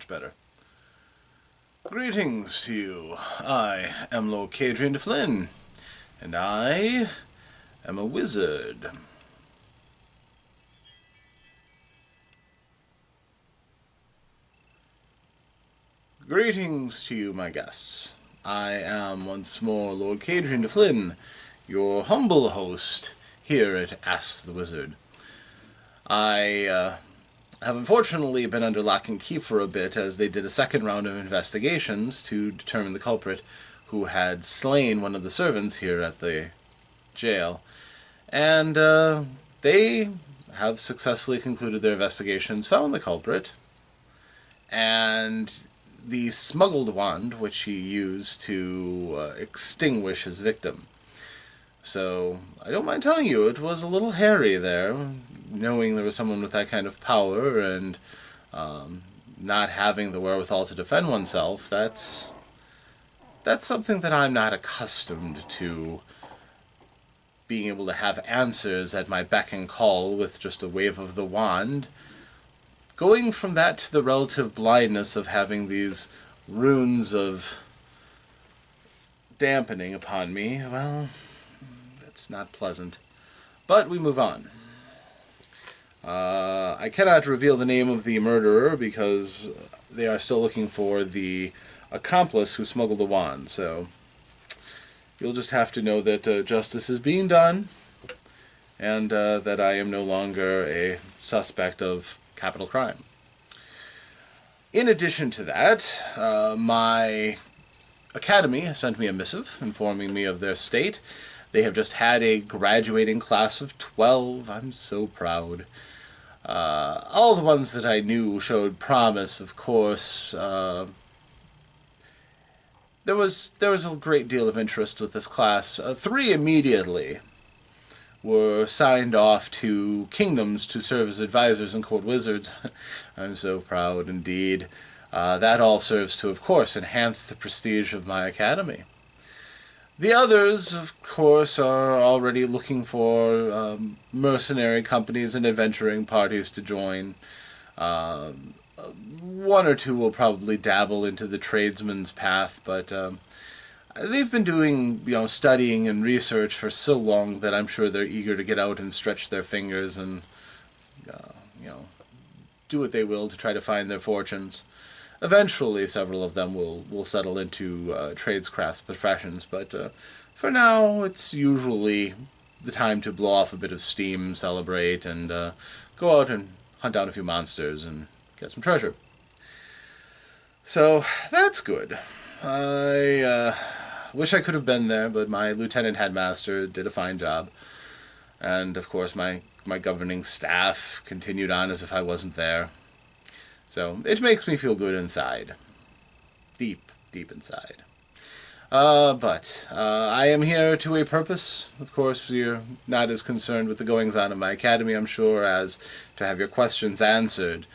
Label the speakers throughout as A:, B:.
A: Much better. Greetings to you. I am Lord Cadrian de Flynn, and I am a wizard. Greetings to you, my guests. I am once more Lord Cadrian de Flynn, your humble host here at Ask the Wizard. I have unfortunately been under lock and key for a bit as they did a second round of investigations to determine the culprit who had slain one of the servants here at the jail. And they have successfully concluded their investigations, found the culprit, and the smuggled wand which he used to extinguish his victim. So, I don't mind telling you, it was a little hairy there, knowing there was someone with that kind of power and not having the wherewithal to defend oneself. That's something that I'm not accustomed to, being able to have answers at my beck and call with just a wave of the wand. Going from that to the relative blindness of having these runes of dampening upon me, well, it's not pleasant. But we move on. I cannot reveal the name of the murderer because they are still looking for the accomplice who smuggled the wand. So you'll just have to know that justice is being done and that I am no longer a suspect of capital crime. In addition to that, my academy has sent me a missive informing me of their state. They have just had a graduating class of 12. I'm so proud. All the ones that I knew showed promise, of course. There was a great deal of interest with this class. 3 immediately were signed off to kingdoms to serve as advisors and court wizards. I'm so proud indeed. That all serves to, of course, enhance the prestige of my academy. The others, of course, are already looking for mercenary companies and adventuring parties to join. 1 or 2 will probably dabble into the tradesman's path, but they've been doing, studying and research for so long that I'm sure they're eager to get out and stretch their fingers and, do what they will to try to find their fortunes. Eventually, several of them will settle into trades, crafts, professions, but for now, it's usually the time to blow off a bit of steam, celebrate, and go out and hunt down a few monsters and get some treasure. So, that's good. I wish I could have been there, but my lieutenant headmaster did a fine job. And, of course, my governing staff continued on as if I wasn't there. So, it makes me feel good inside. Deep, deep inside. But I am here to a purpose. Of course, you're not as concerned with the goings-on of my academy, I'm sure, as to have your questions answered.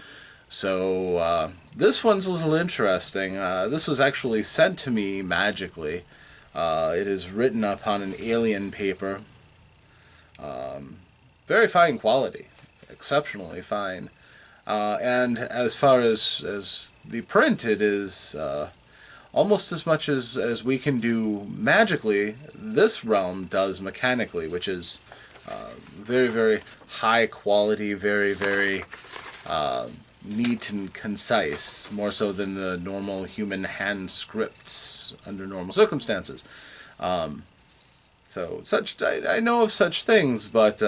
A: So, this one's a little interesting. This was actually sent to me magically. It is written upon an alien paper. Very fine quality. Exceptionally fine. And as far as the print, it is almost as much as we can do magically, this realm does mechanically, which is very, very high quality, very, very neat and concise, more so than the normal human hand scripts under normal circumstances. So I know of such things, but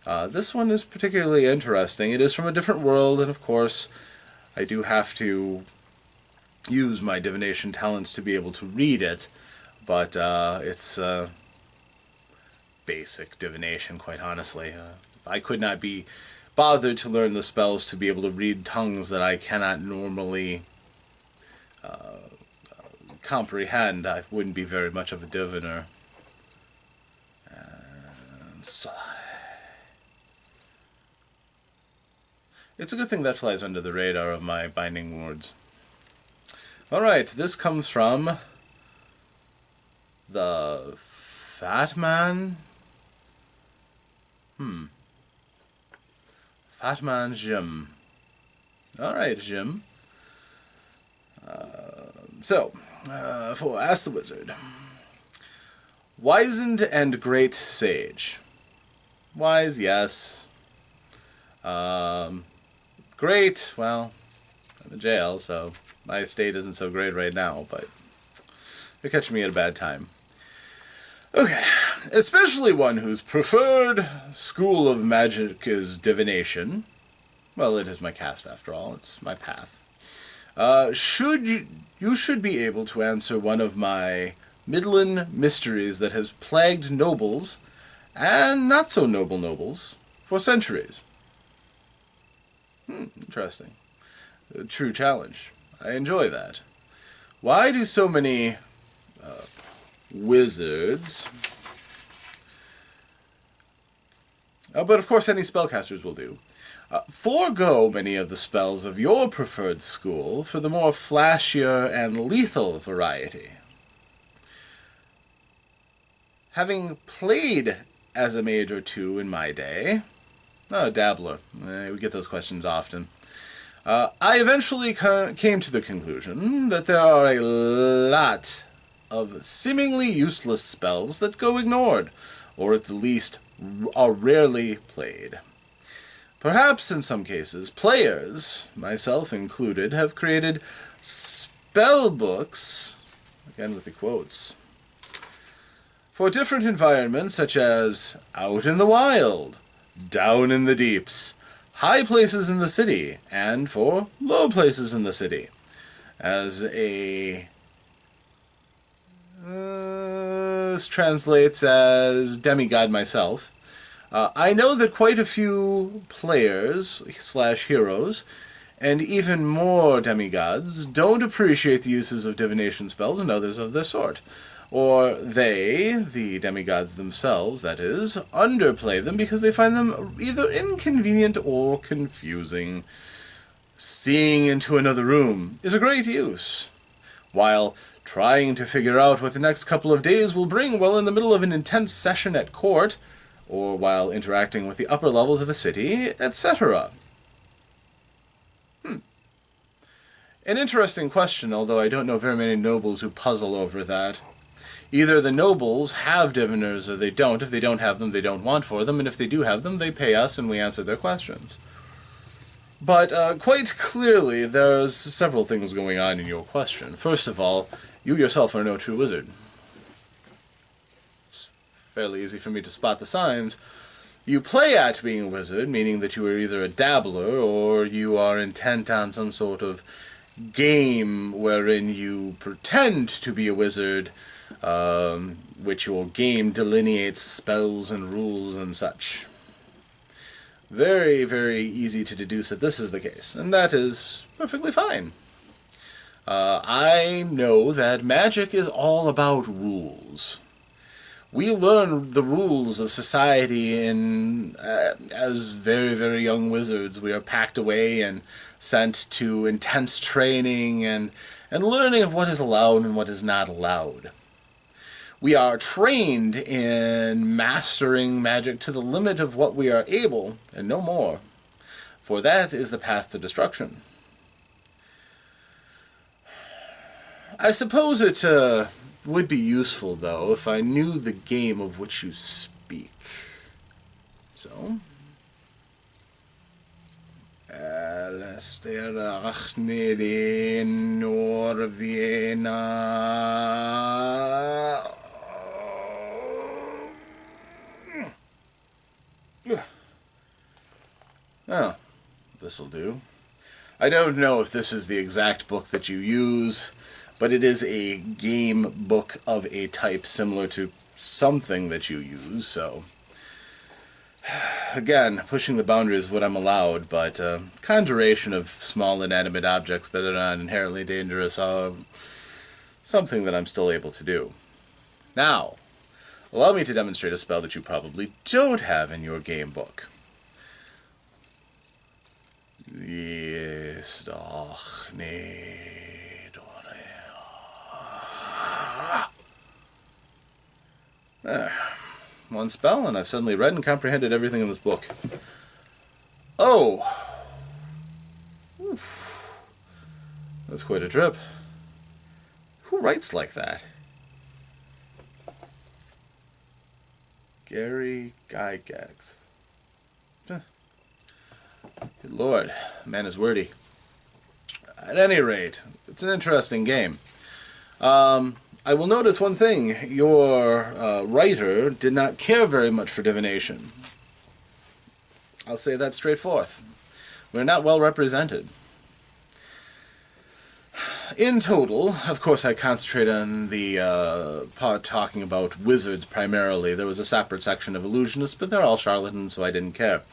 A: this one is particularly interesting. It is from a different world, and of course, I do have to use my divination talents to be able to read it, but it's basic divination, quite honestly. I could not be bothered to learn the spells to be able to read tongues that I cannot normally comprehend. I wouldn't be very much of a diviner. It's a good thing that flies under the radar of my binding words. Alright, this comes from the Fat Man. Fat Man Jim. Alright, Jim. For Ask the Wizard. Wizened and great sage. Wise, yes. Great, well, I'm in jail, so my state isn't so great right now, but you're catching me at a bad time. Okay, especially one whose preferred school of magic is divination. Well, it is my caste after all, it's my path. You should be able to answer one of my Midland mysteries that has plagued nobles, and not so noble nobles, for centuries. Interesting. A true challenge. I enjoy that. Why do so many wizards... but of course any spellcasters will do. Forego many of the spells of your preferred school for the more flashier and lethal variety. Having played as a mage or two in my day... Oh, dabbler. We get those questions often. I eventually came to the conclusion that there are a lot of seemingly useless spells that go ignored, or at the least are rarely played. Perhaps in some cases, players, myself included, have created spell books, again with the quotes, for different environments such as out in the wild, down in the deeps, high places in the city, and for low places in the city. As a... this translates as demigod myself. I know that quite a few players / heroes, and even more demigods, don't appreciate the uses of divination spells and others of the sort. Or they, the demigods themselves, that is, underplay them because they find them either inconvenient or confusing. Seeing into another room is a great use, while trying to figure out what the next couple of days will bring while in the middle of an intense session at court, or while interacting with the upper levels of a city, etc. An interesting question, although I don't know very many nobles who puzzle over that. Either the nobles have diviners or they don't. If they don't have them, they don't want for them, and if they do have them, they pay us and we answer their questions. But quite clearly, there's several things going on in your question. First of all, you yourself are no true wizard. It's fairly easy for me to spot the signs. You play at being a wizard, meaning that you are either a dabbler or you are intent on some sort of game wherein you pretend to be a wizard, which your game delineates spells and rules and such. Very, very easy to deduce that this is the case, and that is perfectly fine. I know that magic is all about rules. We learn the rules of society as very, very young wizards. We are packed away and sent to intense training and learning of what is allowed and what is not allowed. We are trained in mastering magic to the limit of what we are able, and no more. For that is the path to destruction. I suppose it would be useful, though, if I knew the game of which you speak. So... Alastair Achnidin Norviena. Oh, this'll do. I don't know if this is the exact book that you use, but it is a game book of a type similar to something that you use, so... Again, pushing the boundaries of what I'm allowed, but conjuration of small inanimate objects that are not inherently dangerous are something that I'm still able to do. Now, allow me to demonstrate a spell that you probably don't have in your game book. Yes, doch, nee, there. One spell, and I've suddenly read and comprehended everything in this book. Oh! That's quite a trip. Who writes like that? Gary Gygax. Good lord, man is wordy. At any rate, it's an interesting game. I will notice one thing. Your writer did not care very much for divination. I'll say that straightforth. We're not well represented. In total, of course, I concentrate on the part talking about wizards primarily. There was a separate section of illusionists, but they're all charlatans, so I didn't care.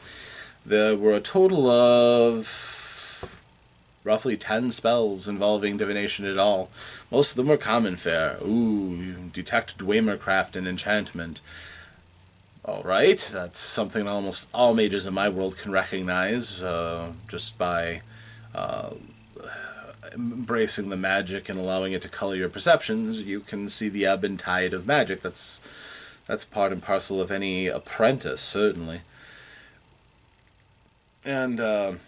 A: There were a total of roughly 10 spells involving divination at all. Most of them were common fare. Ooh, detect Dwemercraft and enchantment. Alright, that's something almost all mages in my world can recognize just by embracing the magic and allowing it to color your perceptions. You can see the ebb and tide of magic. That's part and parcel of any apprentice, certainly. And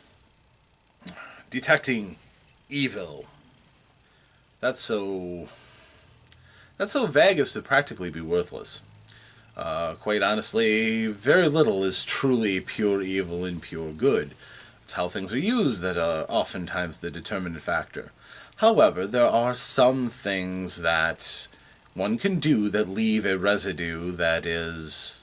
A: detecting evil. That's so vague as to practically be worthless. Quite honestly, very little is truly pure evil and pure good. It's how things are used that are oftentimes the determinant factor. However, there are some things that one can do that leave a residue that is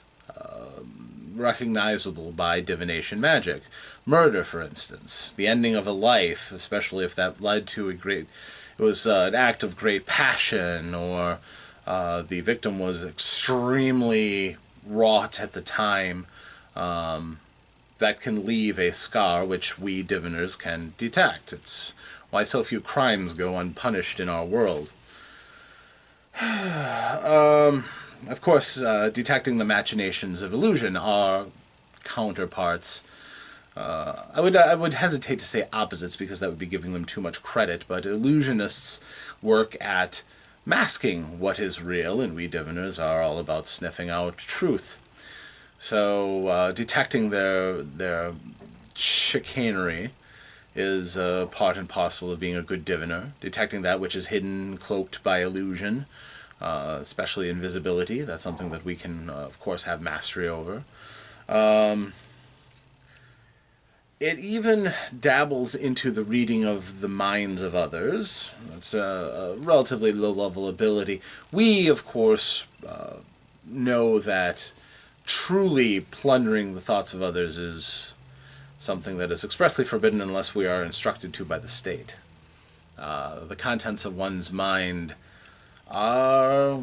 A: recognizable by divination magic. Murder, for instance. The ending of a life, especially if that led to it was an act of great passion, or the victim was extremely wrought at the time, that can leave a scar which we diviners can detect. It's why so few crimes go unpunished in our world. Of course, detecting the machinations of illusion are counterparts. I would hesitate to say opposites because that would be giving them too much credit, but illusionists work at masking what is real, and we diviners are all about sniffing out truth. So detecting their chicanery is part and parcel of being a good diviner. Detecting that which is hidden, cloaked by illusion, especially invisibility. That's something that we can, of course, have mastery over. It even dabbles into the reading of the minds of others. That's a relatively low-level ability. We, of course, know that truly plundering the thoughts of others is something that is expressly forbidden unless we are instructed to by the state. The contents of one's mind are,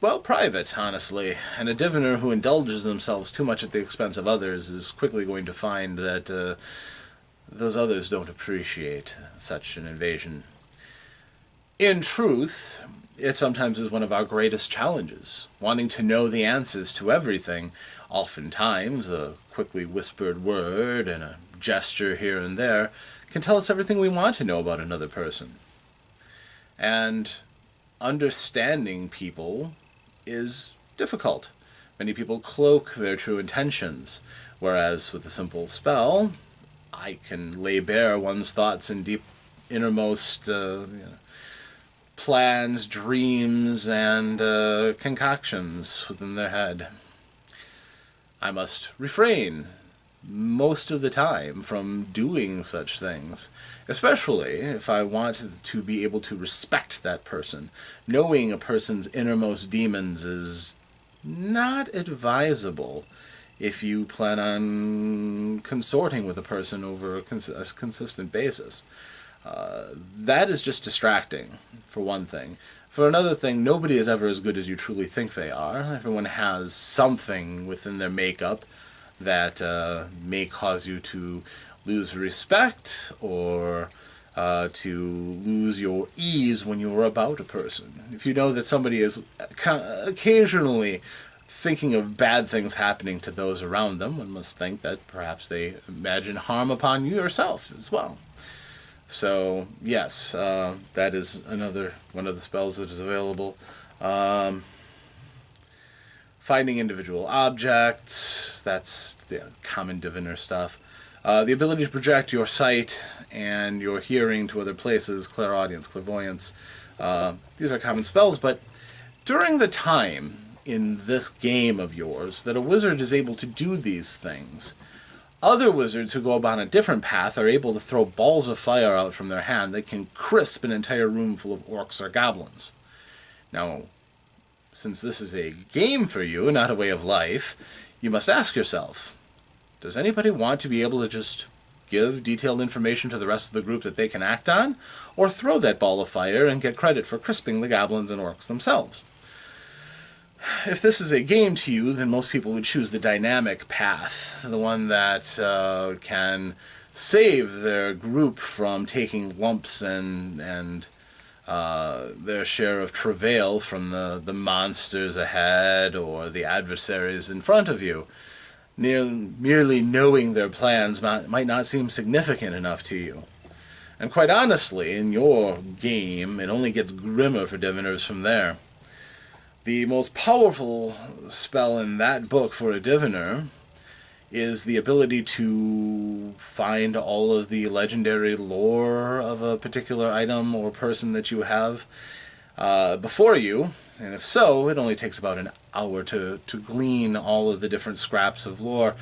A: well, private, honestly, and a diviner who indulges themselves too much at the expense of others is quickly going to find that those others don't appreciate such an invasion. In truth, it sometimes is one of our greatest challenges, wanting to know the answers to everything. Oftentimes, a quickly whispered word and a gesture here and there can tell us everything we want to know about another person. And understanding people is difficult. Many people cloak their true intentions, whereas with a simple spell, I can lay bare one's thoughts and deep innermost plans, dreams, and concoctions within their head. I must refrain most of the time from doing such things, especially if I want to be able to respect that person. Knowing a person's innermost demons is not advisable if you plan on consorting with a person over a consistent basis. That is just distracting, for one thing. For another thing, nobody is ever as good as you truly think they are. Everyone has something within their makeup that may cause you to lose respect or to lose your ease when you're about a person. If you know that somebody is occasionally thinking of bad things happening to those around them, one must think that perhaps they imagine harm upon you yourself as well. So, yes, that is another one of the spells that is available. Finding individual objects, that's common diviner stuff. The ability to project your sight and your hearing to other places, clairaudience, clairvoyance, these are common spells, but during the time in this game of yours that a wizard is able to do these things, other wizards who go about a different path are able to throw balls of fire out from their hand that can crisp an entire room full of orcs or goblins. Now, since this is a game for you, not a way of life, you must ask yourself, does anybody want to be able to just give detailed information to the rest of the group that they can act on, or throw that ball of fire and get credit for crisping the goblins and orcs themselves? If this is a game to you, then most people would choose the dynamic path, the one that can save their group from taking lumps and their share of travail from the monsters ahead or the adversaries in front of you. Merely knowing their plans might not seem significant enough to you. And quite honestly, in your game, it only gets grimmer for diviners from there. The most powerful spell in that book for a diviner is the ability to find all of the legendary lore of a particular item or person that you have before you. And if so, it only takes about an hour to glean all of the different scraps of lore.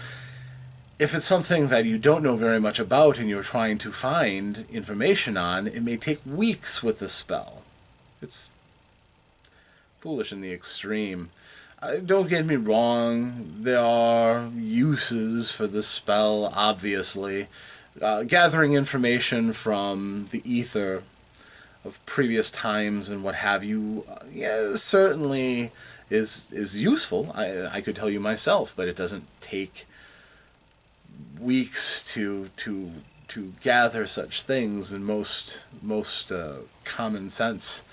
A: If it's something that you don't know very much about and you're trying to find information on, it may take weeks with the spell. It's foolish in the extreme. Don't get me wrong, there are uses for this spell, obviously. Gathering information from the ether of previous times and what have you, certainly is useful. I could tell you myself, but it doesn't take weeks to gather such things in most common sense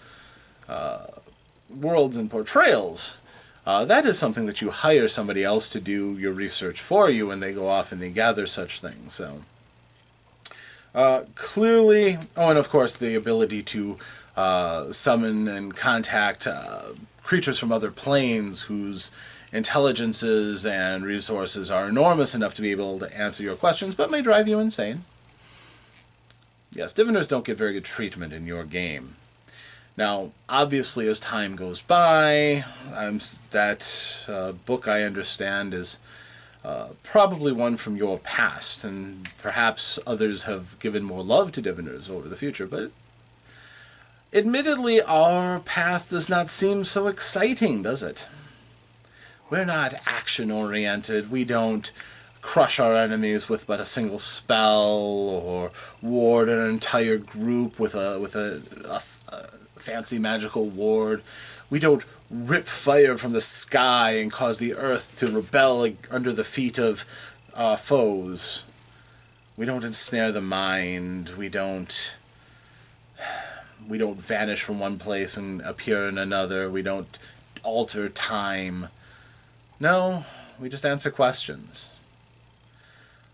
A: worlds and portrayals. That is something that you hire somebody else to do your research for you, and they go off and they gather such things. So clearly, and of course the ability to summon and contact creatures from other planes whose intelligences and resources are enormous enough to be able to answer your questions, but may drive you insane. Yes, diviners don't get very good treatment in your game. Now, obviously, as time goes by, that book, I understand, is probably one from your past, and perhaps others have given more love to diviners over the future, but admittedly, our path does not seem so exciting, does it? We're not action-oriented. We don't crush our enemies with but a single spell, or ward an entire group with a fancy magical ward. We don't rip fire from the sky and cause the earth to rebel under the feet of foes. We don't ensnare the mind. We don't vanish from one place and appear in another. We don't alter time. No, we just answer questions.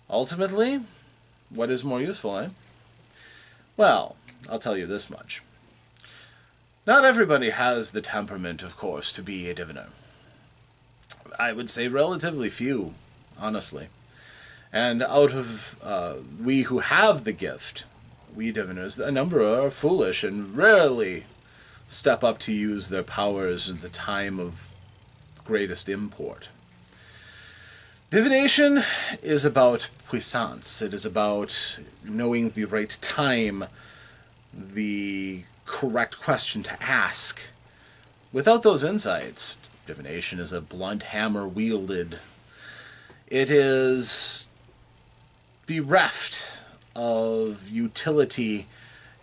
A: Ultimately, what is more useful, eh? Well, I'll tell you this much. Not everybody has the temperament, of course, to be a diviner. I would say relatively few, honestly. And out of we who have the gift, we diviners, a number are foolish and rarely step up to use their powers at the time of greatest import. Divination is about puissance. It is about knowing the right time, the correct question to ask. Without those insights, divination is a blunt hammer wielded. It is bereft of utility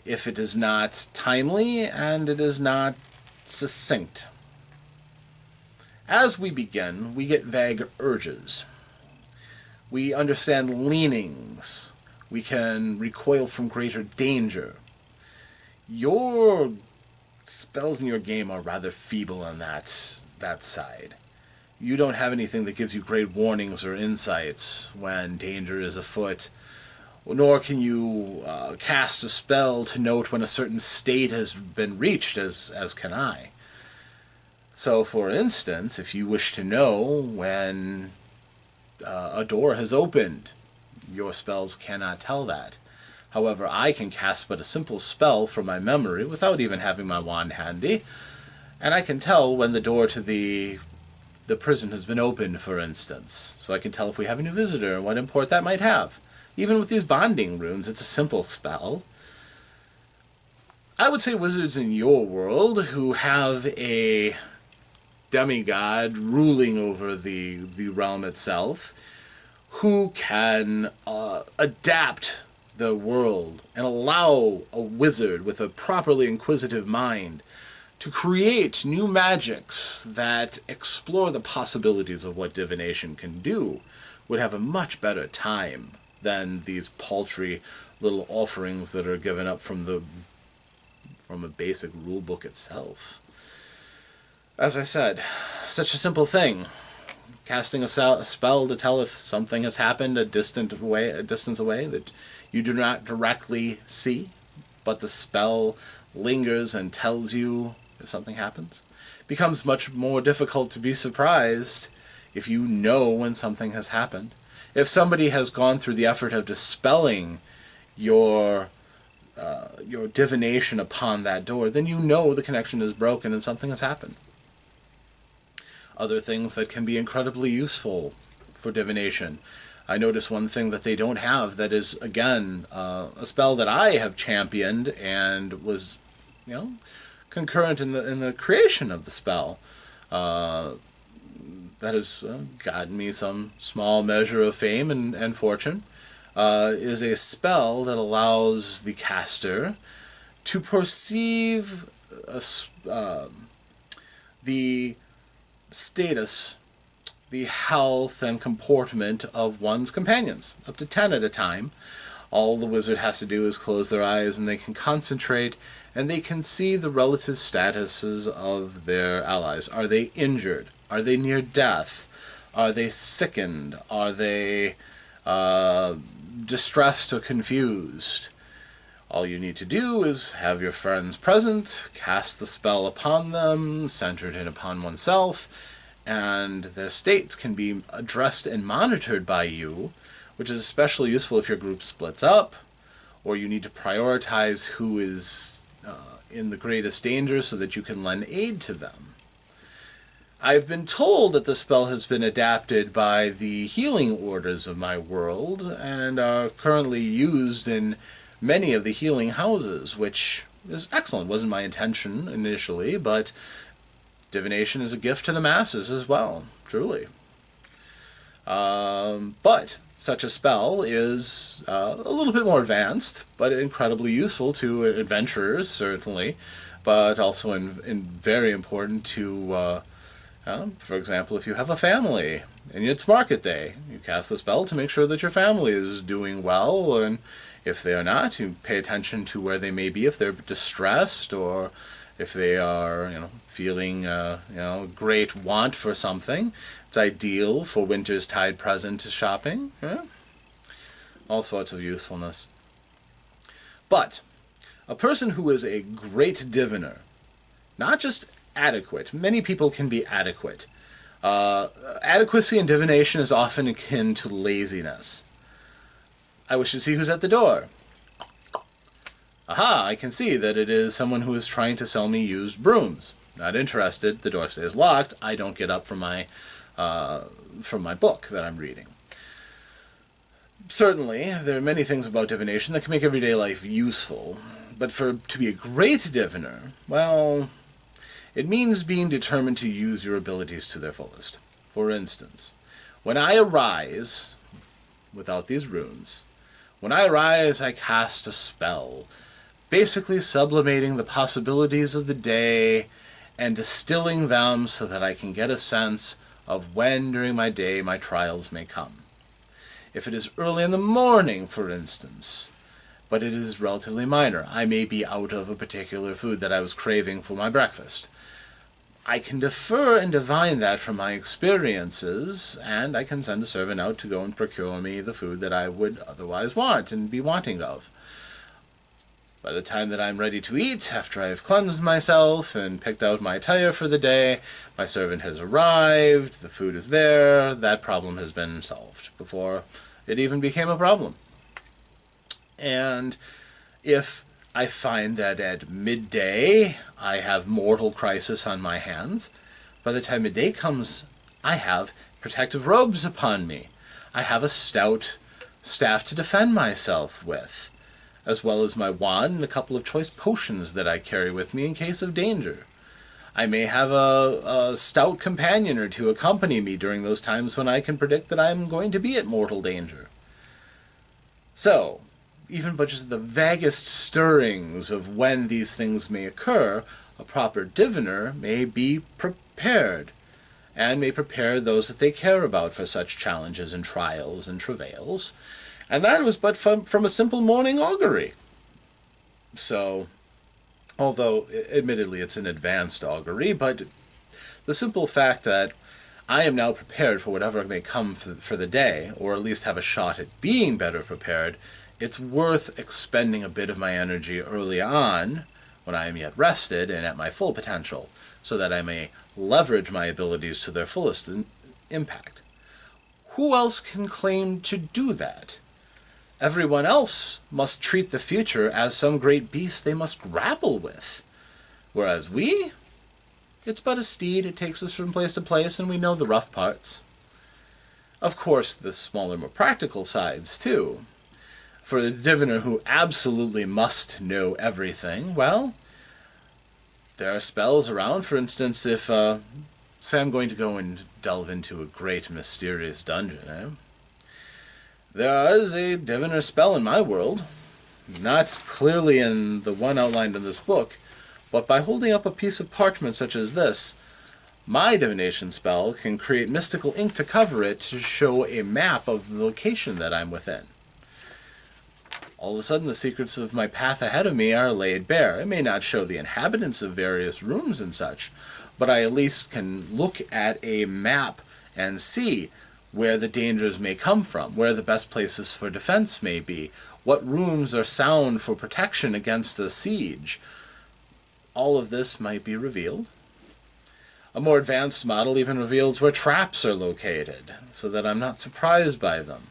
A: if it is not timely and it is not succinct. As we begin, we get vague urges. We understand leanings. We can recoil from greater danger. Your spells in your game are rather feeble on that side. You don't have anything that gives you great warnings or insights when danger is afoot, nor can you cast a spell to note when a certain state has been reached, as can I. So, for instance, if you wish to know when a door has opened, Your spells cannot tell that. However, I can cast but a simple spell from my memory without even having my wand handy, and I can tell when the door to the prison has been opened, for instance. So I can tell if we have a new visitor and what import that might have. Even with these bonding runes, it's a simple spell. I would say wizards in your world who have a demigod ruling over the realm itself, who can adapt the world and allow a wizard with a properly inquisitive mind to create new magics that explore the possibilities of what divination can do, would have a much better time than these paltry little offerings that are given up from a basic rule book itself. As I said, such a simple thing. Casting a spell to tell if something has happened a distance away that you do not directly see, but the spell lingers and tells you if something happens. It becomes much more difficult to be surprised if you know when something has happened. If somebody has gone through the effort of dispelling your divination upon that door, then you know the connection is broken and something has happened. Other things that can be incredibly useful for divination. I notice one thing that they don't have that is, again, a spell that I have championed and was, concurrent in the creation of the spell. That has gotten me some small measure of fame and fortune. Is a spell that allows the caster to perceive the status, the health and comportment of one's companions, up to 10 at a time. All the wizard has to do is close their eyes and they can concentrate and they can see the relative statuses of their allies. Are they injured? Are they near death? Are they sickened? Are they distressed or confused? All you need to do is have your friends present, cast the spell upon them, centered in upon oneself, and their states can be addressed and monitored by you, which is especially useful if your group splits up, or you need to prioritize who is in the greatest danger so that you can lend aid to them. I've been told that the spell has been adapted by the healing orders of my world and are currently used in many of the healing houses, which is excellent. Wasn't my intention initially, but divination is a gift to the masses as well, truly. But such a spell is a little bit more advanced, but incredibly useful to adventurers, certainly, but also very important to, for example, if you have a family and it's market day, you cast the spell to make sure that your family is doing well, and if they are not, you pay attention to where they may be, if they're distressed or if they are, feeling, great want for something. It's ideal for winter's tide present shopping. All sorts of usefulness. But a person who is a great diviner, not just adequate. Many people can be adequate. Adequacy in divination is often akin to laziness. I wish to see who's at the door. Aha, I can see that it is someone who is trying to sell me used brooms. Not interested. The door stays locked. I don't get up from my book that I'm reading. Certainly, there are many things about divination that can make everyday life useful. But to be a great diviner, well, it means being determined to use your abilities to their fullest. For instance, when I arise, without these runes, when I arise, I cast a spell, basically sublimating the possibilities of the day and distilling them so that I can get a sense of when during my day my trials may come. If it is early in the morning, for instance, but it is relatively minor, I may be out of a particular food that I was craving for my breakfast. I can defer and divine that from my experiences, and I can send a servant out to go and procure me the food that I would otherwise want and be wanting of. By the time that I'm ready to eat, after I have cleansed myself and picked out my attire for the day, my servant has arrived, the food is there, that problem has been solved before it even became a problem. And if I find that at midday I have mortal crisis on my hands, by the time midday comes, I have protective robes upon me. I have a stout staff to defend myself with, as well as my wand and a couple of choice potions that I carry with me in case of danger. I may have a stout companion or two accompany me during those times when I can predict that I'm going to be at mortal danger. So, even but just the vaguest stirrings of when these things may occur, a proper diviner may be prepared, and may prepare those that they care about for such challenges and trials and travails. And that was but from a simple morning augury. So, although admittedly it's an advanced augury, but the simple fact that I am now prepared for whatever may come for the day, or at least have a shot at being better prepared, it's worth expending a bit of my energy early on, when I am yet rested and at my full potential, so that I may leverage my abilities to their fullest impact. Who else can claim to do that? Everyone else must treat the future as some great beast they must grapple with. Whereas we, it's but a steed, it takes us from place to place, and we know the rough parts. Of course, the smaller, more practical sides, too. For the diviner who absolutely must know everything, well, there are spells around. For instance, if, say I'm going to go and delve into a great mysterious dungeon, there is a diviner spell in my world, not clearly in the one outlined in this book, but by holding up a piece of parchment such as this, my divination spell can create mystical ink to cover it to show a map of the location that I'm within. All of a sudden, the secrets of my path ahead of me are laid bare. It may not show the inhabitants of various rooms and such, but I at least can look at a map and see where the dangers may come from, where the best places for defense may be, what rooms are sound for protection against a siege. All of this might be revealed. A more advanced model even reveals where traps are located, so that I'm not surprised by them.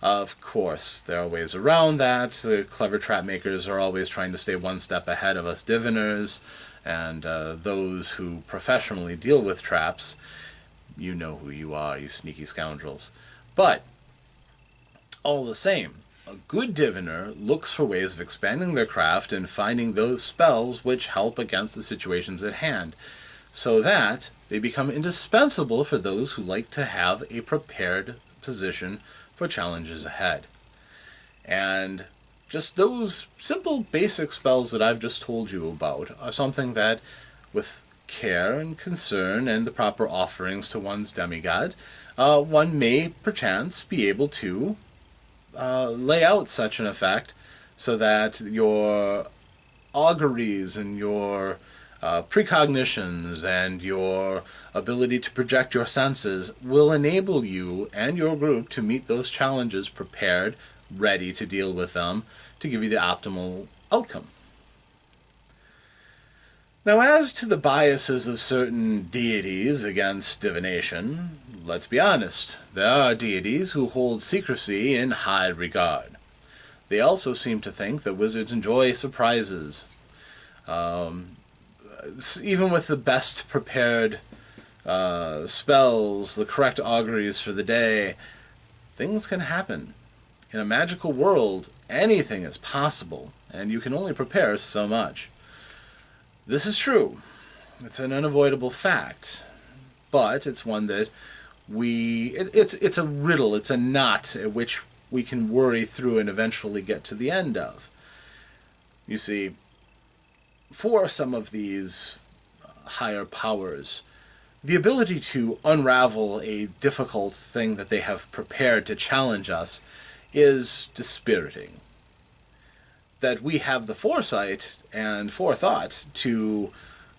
A: Of course, there are ways around that. The clever trap makers are always trying to stay one step ahead of us diviners, and those who professionally deal with traps. You know who you are, you sneaky scoundrels. But, all the same, a good diviner looks for ways of expanding their craft and finding those spells which help against the situations at hand, so that they become indispensable for those who like to have a prepared position for challenges ahead. And just those simple basic spells that I've just told you about are something that, with care and concern and the proper offerings to one's demigod, one may perchance be able to lay out such an effect so that your auguries and your precognitions and your ability to project your senses will enable you and your group to meet those challenges prepared, ready to deal with them, to give you the optimal outcome. Now, as to the biases of certain deities against divination, let's be honest, there are deities who hold secrecy in high regard. They also seem to think that wizards enjoy surprises. Even with the best prepared spells, the correct auguries for the day, things can happen. In a magical world, anything is possible, and you can only prepare so much. This is true. It's an unavoidable fact, but it's one that it's a riddle, it's a knot at which we can worry through and eventually get to the end of. You see, for some of these higher powers, the ability to unravel a difficult thing that they have prepared to challenge us is dispiriting. That we have the foresight and forethought to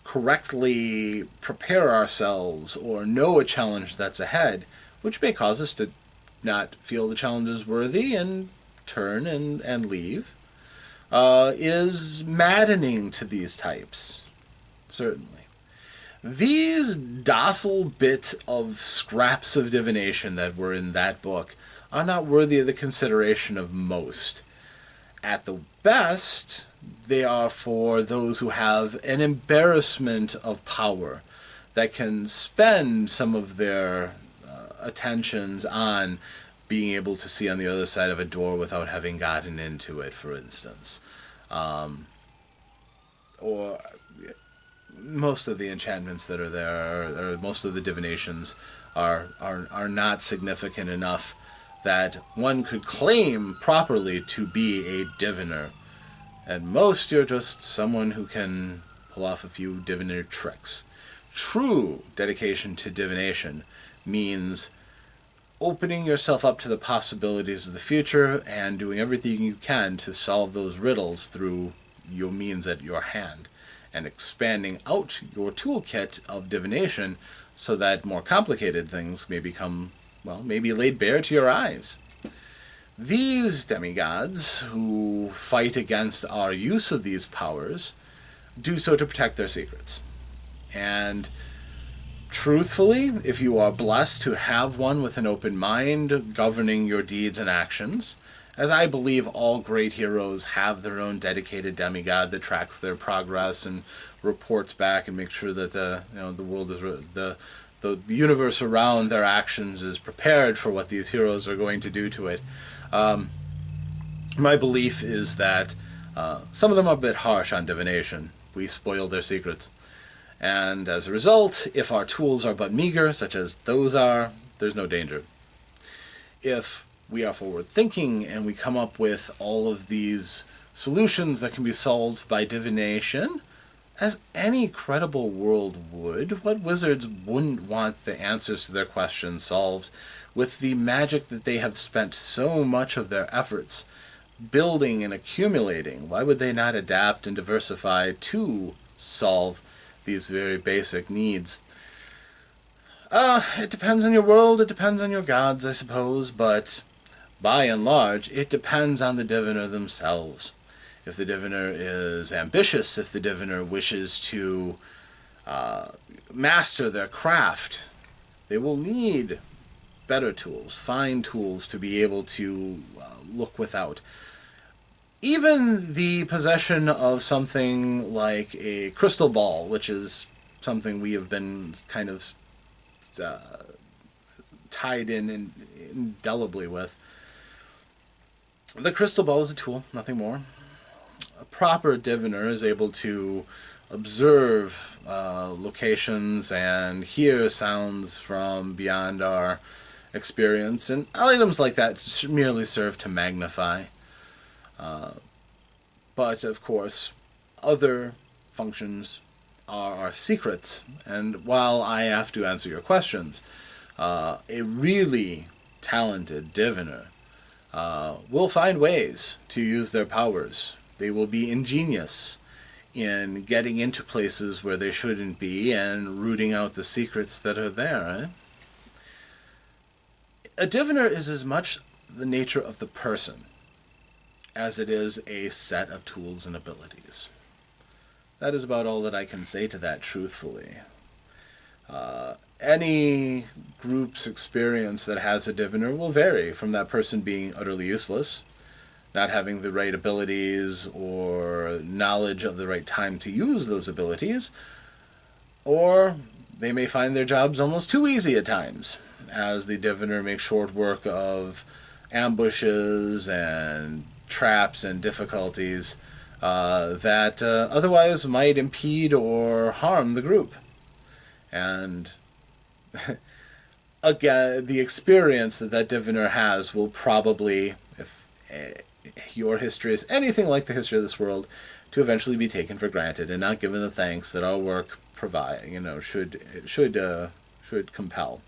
A: correctly prepare ourselves or know a challenge that's ahead, which may cause us to not feel the challenge is worthy and turn and leave, is maddening to these types, certainly. These docile bits of scraps of divination that were in that book are not worthy of the consideration of most. At the best, they are for those who have an embarrassment of power that can spend some of their attentions on being able to see on the other side of a door without having gotten into it, for instance. Or most of the enchantments that are there, or most of the divinations, are not significant enough that one could claim properly to be a diviner. At most, you're just someone who can pull off a few diviner tricks. True dedication to divination means opening yourself up to the possibilities of the future and doing everything you can to solve those riddles through your means at your hand, and expanding out your toolkit of divination so that more complicated things may become, well, maybe laid bare to your eyes. These demigods who fight against our use of these powers do so to protect their secrets. And truthfully, if you are blessed to have one with an open mind governing your deeds and actions, as I believe all great heroes have their own dedicated demigod that tracks their progress and reports back and makes sure that the world is the universe around their actions is prepared for what these heroes are going to do to it. My belief is that some of them are a bit harsh on divination. We spoil their secrets. And as a result, if our tools are but meager, such as those are, there's no danger. If we are forward-thinking and we come up with all of these solutions that can be solved by divination, as any credible world would, what wizards wouldn't want the answers to their questions solved with the magic that they have spent so much of their efforts building and accumulating? Why would they not adapt and diversify to solve these very basic needs? It depends on your world, it depends on your gods, I suppose, but by and large, it depends on the diviner themselves. If the diviner is ambitious, if the diviner wishes to master their craft, they will need better tools, fine tools to be able to look without. Even the possession of something like a crystal ball, which is something we have been kind of tied in indelibly with. The crystal ball is a tool, nothing more. A proper diviner is able to observe locations and hear sounds from beyond our experience, and items like that merely serve to magnify. But, of course, other functions are our secrets, and while I have to answer your questions, a really talented diviner will find ways to use their powers. They will be ingenious in getting into places where they shouldn't be and rooting out the secrets that are there. A diviner is as much the nature of the person as it is a set of tools and abilities. That is about all that I can say to that truthfully. Any group's experience that has a diviner will vary from that person being utterly useless, not having the right abilities or knowledge of the right time to use those abilities, or they may find their jobs almost too easy at times, as the diviner makes short work of ambushes and traps and difficulties that otherwise might impede or harm the group. And again, the experience that diviner has will probably, if your history is anything like the history of this world, to eventually be taken for granted and not given the thanks that our work should compel.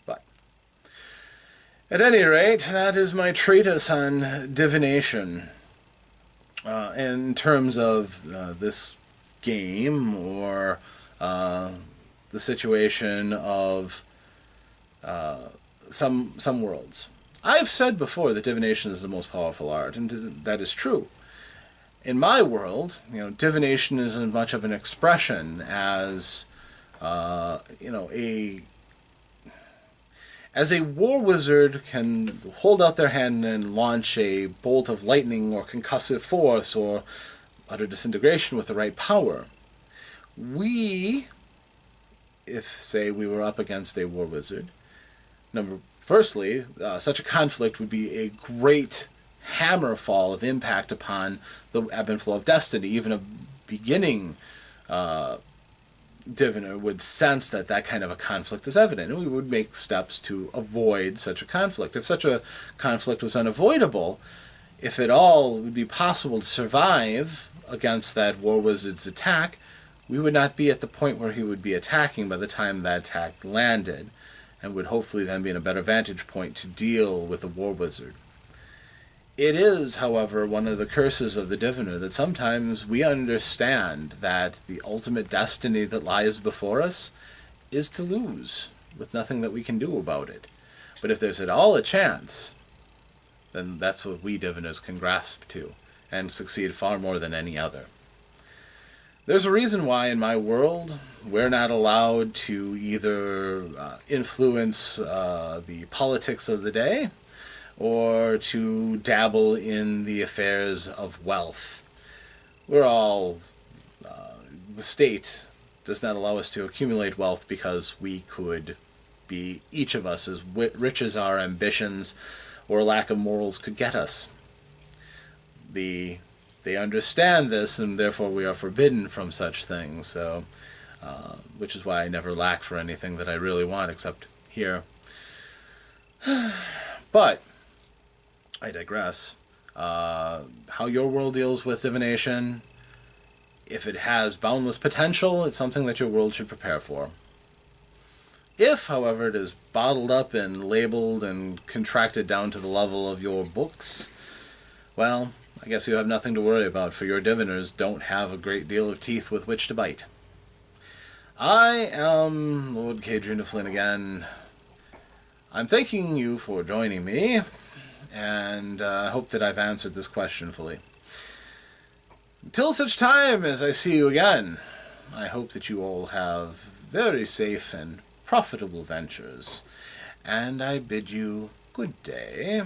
A: But at any rate, that is my treatise on divination. In terms of this game, or the situation of some worlds. I've said before that divination is the most powerful art, and that is true. In my world, divination is as much of an expression as, a war wizard can hold out their hand and launch a bolt of lightning or concussive force or utter disintegration with the right power. If, say, we were up against a war wizard, firstly, such a conflict would be a great hammerfall of impact upon the ebb and flow of destiny. Even a beginning diviner would sense that kind of a conflict is evident, and we would make steps to avoid such a conflict. If such a conflict was unavoidable, if at all it would be possible to survive against that war wizard's attack, we would not be at the point where he would be attacking by the time that attack landed, and would hopefully then be in a better vantage point to deal with the war wizard. It is, however, one of the curses of the diviner that sometimes we understand that the ultimate destiny that lies before us is to lose, with nothing that we can do about it. But if there's at all a chance, then that's what we diviners can grasp to, and succeed far more than any other. There's a reason why in my world we're not allowed to either influence the politics of the day, or to dabble in the affairs of wealth. The state does not allow us to accumulate wealth because we could be, each of us, as rich as our ambitions or lack of morals could get us. They understand this, and therefore we are forbidden from such things, which is why I never lack for anything that I really want, except here. But I digress. How your world deals with divination, if it has boundless potential, it's something that your world should prepare for. If, however, it is bottled up and labeled and contracted down to the level of your books, well, I guess you have nothing to worry about, for your diviners don't have a great deal of teeth with which to bite. I am Lord Cadrian de Flynn again. I'm thanking you for joining me, and I hope that I've answered this question fully. Until such time as I see you again, I hope that you all have very safe and profitable ventures, and I bid you good day.